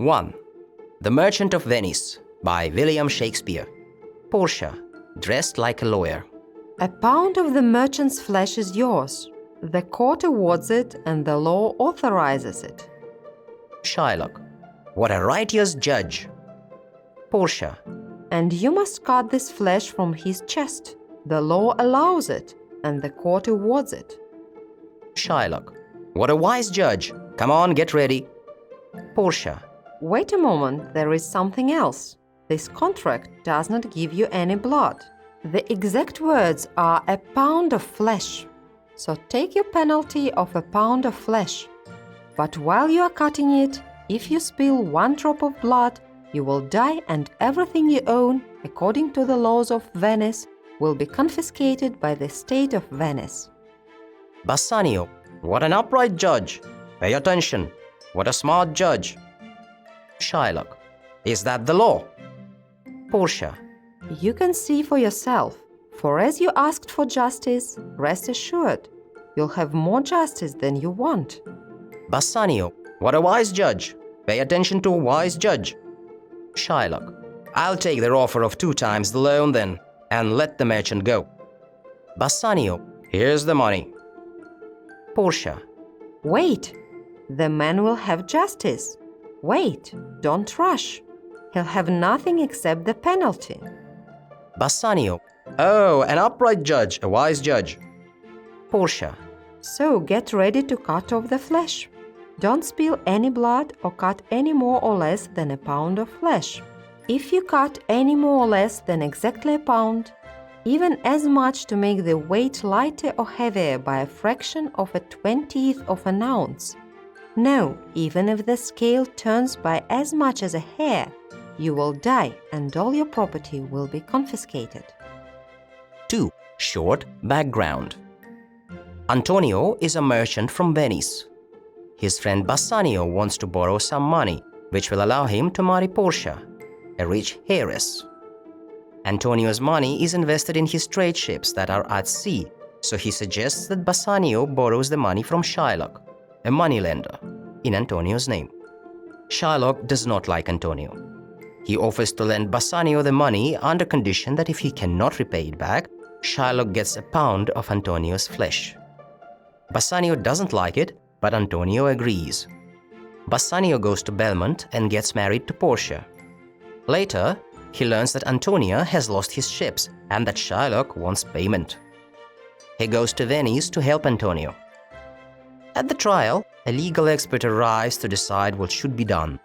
1. The Merchant of Venice by William Shakespeare. Portia, dressed like a lawyer. A pound of the merchant's flesh is yours. The court awards it and the law authorizes it. Shylock, what a righteous judge. Portia, And you must cut this flesh from his chest. The law allows it and the court awards it. Shylock, what a wise judge. Come on, get ready. Portia, Wait a moment, there is something else. This contract does not give you any blood. The exact words are a pound of flesh. So take your penalty of a pound of flesh. But while you are cutting it, if you spill 1 drop of blood, you will die and everything you own, according to the laws of Venice, will be confiscated by the state of Venice. Bassanio, what an upright judge. Pay attention. What a smart judge. Shylock, is that the law? Portia, You can see for yourself, for as you asked for justice, rest assured, you'll have more justice than you want. Bassanio, what a wise judge. Pay attention to a wise judge. Shylock, I'll take their offer of 2 times the loan then, and let the merchant go. Bassanio, here's the money. Portia, Wait, the man will have justice. Wait, don't rush. He'll have nothing except the penalty. Bassanio, oh, an upright judge, a wise judge. Portia, So get ready to cut off the flesh. Don't spill any blood or cut any more or less than a pound of flesh. If you cut any more or less than exactly a pound, even as much to make the weight lighter or heavier by a fraction of a 20th of an ounce. No, even if the scale turns by as much as a hair, you will die and all your property will be confiscated. 2. Short background. Antonio is a merchant from Venice. His friend Bassanio wants to borrow some money, which will allow him to marry Portia, a rich heiress. Antonio's money is invested in his trade ships that are at sea, so he suggests that Bassanio borrows the money from Shylock, a moneylender, in Antonio's name. Shylock does not like Antonio. He offers to lend Bassanio the money under condition that if he cannot repay it back, Shylock gets a pound of Antonio's flesh. Bassanio doesn't like it, but Antonio agrees. Bassanio goes to Belmont and gets married to Portia. Later, he learns that Antonio has lost his ships and that Shylock wants payment. He goes to Venice to help Antonio. At the trial, a legal expert arrives to decide what should be done.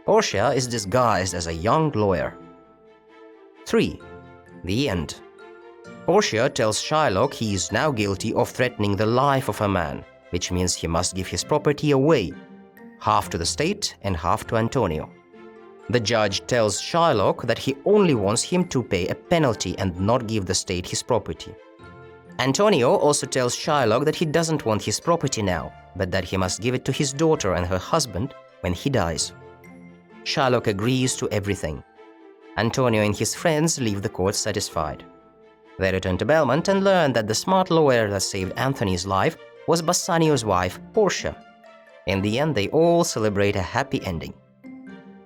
Portia is disguised as a young lawyer. 3. The end. Portia tells Shylock he is now guilty of threatening the life of a man, which means he must give his property away, half to the state and half to Antonio. The judge tells Shylock that he only wants him to pay a penalty and not give the state his property. Antonio also tells Shylock that he doesn't want his property now, but that he must give it to his daughter and her husband when he dies. Shylock agrees to everything. Antonio and his friends leave the court satisfied. They return to Belmont and learn that the smart lawyer that saved Anthony's life was Bassanio's wife, Portia. In the end, they all celebrate a happy ending.